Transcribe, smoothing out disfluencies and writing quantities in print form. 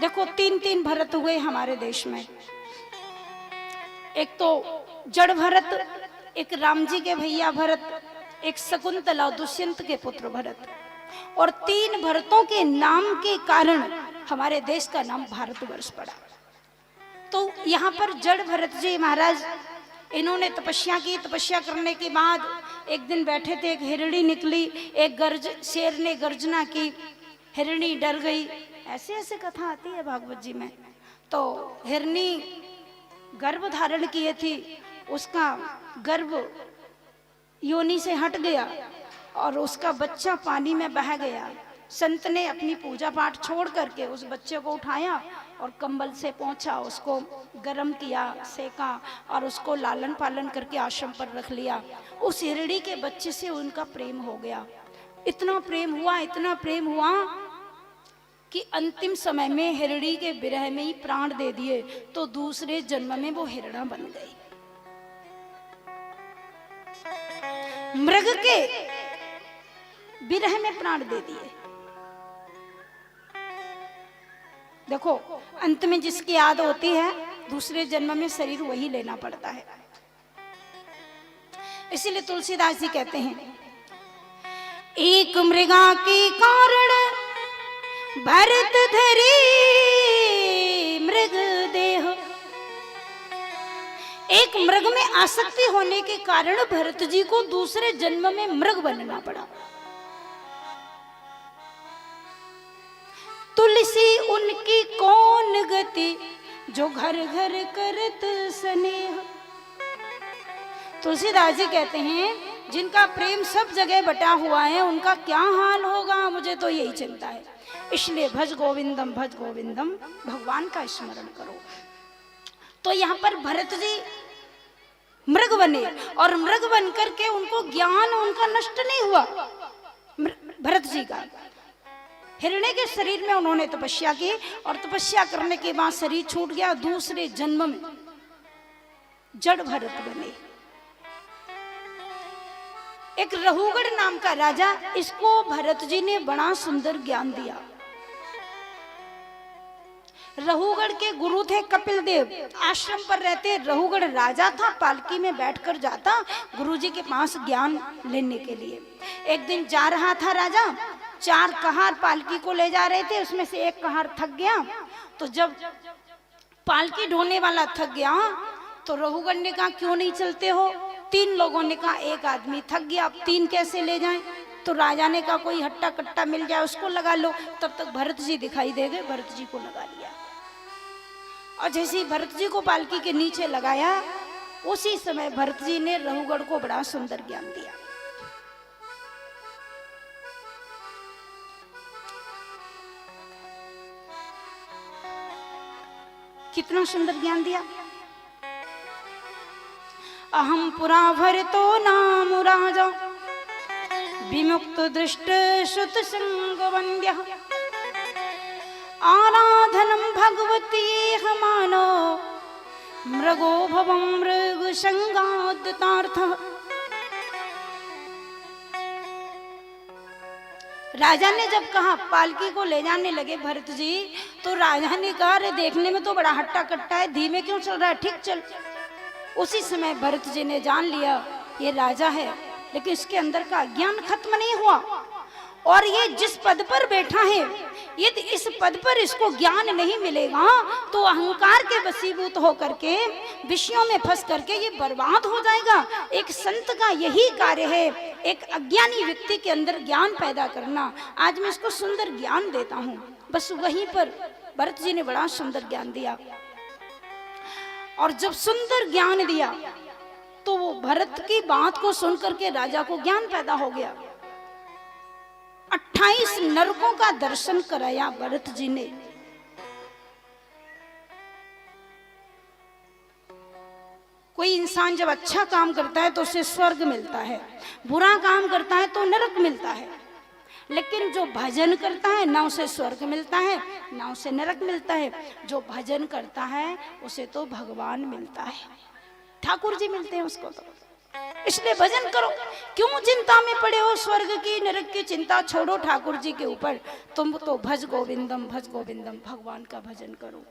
देखो तीन तीन भरत हुए हमारे देश में। एक तो जड़ भरत, एक राम जी के भैया भरत, एक शकुंतला दुष्यंत के पुत्र भरत। और तीन भरतों के नाम के कारण हमारे देश का नाम भारतवर्ष पड़ा। तो यहाँ पर जड़ भरत जी महाराज, इन्होंने तपस्या की। तपस्या करने के बाद एक दिन बैठे थे, एक हिरणी निकली, एक शेर ने गर्जना की, हिरणी डर गई। ऐसे ऐसे कथा आती है भागवत जी में। तो हिरणी गर्भ धारण किए थी, उसका गर्भ योनि से हट गया और उसका बच्चा पानी में बह गया। संत ने अपनी पूजा पाठ छोड़ करके उस बच्चे को उठाया और कंबल से पोंछा, उसको गर्म किया, सेका और उसको लालन पालन करके आश्रम पर रख लिया। उस हिरणी के बच्चे से उनका प्रेम हो गया। इतना प्रेम हुआ, इतना प्रेम हुआ कि अंतिम समय में हिरणी के विरह में ही प्राण दे दिए। तो दूसरे जन्म में वो हिरणा बन गई। मृग के विरह में प्राण दे दिए। देखो अंत में जिसकी याद होती है, दूसरे जन्म में शरीर वही लेना पड़ता है। इसीलिए तुलसीदास जी कहते हैं, एक मृगा के कारण भरत धरी मृग देह। एक मृग में आसक्ति होने के कारण भरत जी को दूसरे जन्म में मृग बनना पड़ा। तुलसी उनकी कौन गति, जो घर घर करत स्नेह। तुलसीदास जी कहते हैं, जिनका प्रेम सब जगह बटा हुआ है, उनका क्या हाल होगा, मुझे तो यही चिंता है। इसलिए भज गोविंदम भगवान का स्मरण करो। तो यहाँ पर भरत जी मृग बने और मृग बन करके उनको ज्ञान उनका नष्ट नहीं हुआ। भरत जी का हिरण्य के शरीर में उन्होंने तपस्या की और तपस्या करने के बाद शरीर छूट गया। दूसरे जन्म में जड़ भरत बने। एक रहुगढ़ नाम का राजा, इसको भरत जी ने बड़ा सुंदर ज्ञान दिया। रहुगढ़ के गुरु थे कपिल देव, आश्रम पर रहते। रहुगढ़ राजा था, पालकी में बैठकर जाता गुरुजी के पास ज्ञान लेने के लिए। एक दिन जा रहा था राजा, 4 कहार पालकी को ले जा रहे थे, उसमें से एक कहार थक गया। तो जब पालकी ढोने वाला थक गया तो रहुगढ़ ने कहा, क्यों नहीं चलते हो? 3 लोगों ने कहा, एक आदमी थक गया, अब 3 कैसे ले जाएं? तो राजा ने कहा, कोई हट्टा कट्टा मिल जाए उसको लगा लो। तब तक भरत जी दिखाई दे गए, भरत जी को लगा लिया। और जैसे ही भरत जी को पालकी के नीचे लगाया, उसी समय भरत जी ने रहुगढ़ को बड़ा सुंदर ज्ञान दिया। कितना सुंदर ज्ञान दिया। अहम पुरा भरतो नाम राजा, विमुक्त दृष्ट श्रुत संग वंद्य, आराधनम भगवती मानो, मृगो भवम मृग संगादतार्थ। राजा ने जब कहा, पालकी को ले जाने लगे भरत जी, तो राजा ने कहा, अरे देखने में तो बड़ा हट्टा कट्टा है, धीमे क्यों चल रहा है, ठीक चल। उसी समय भरत जी ने जान लिया ये राजा है, लेकिन इसके अंदर का ज्ञान खत्म नहीं हुआ। और ये जिस पद पर बैठा है, यदि इस पद पर इसको ज्ञान नहीं मिलेगा तो अहंकार के वशीभूत होकर के विषयों में फंस करके ये बर्बाद हो जाएगा। एक संत का यही कार्य है, एक अज्ञानी व्यक्ति के अंदर ज्ञान पैदा करना। आज मैं इसको सुंदर ज्ञान देता हूँ। बस वहीं पर भरत जी ने बड़ा सुंदर ज्ञान दिया। और जब सुंदर ज्ञान दिया तो वो भरत की बात को सुन करके राजा को ज्ञान पैदा हो गया। 28 नरकों का दर्शन कराया भरत जी ने। कोई इंसान जब अच्छा काम करता है तो उसे स्वर्ग मिलता है, बुरा काम करता है तो नरक मिलता है। लेकिन जो भजन करता है ना उसे स्वर्ग मिलता है ना उसे नरक मिलता है। जो भजन करता है उसे तो भगवान मिलता है, ठाकुर जी मिलते हैं उसको। तो इसलिए भजन करो। क्यों चिंता में पड़े हो, स्वर्ग की नरक की चिंता छोड़ो ठाकुर जी के ऊपर, तुम तो भज गोविंदम भगवान का भजन करो।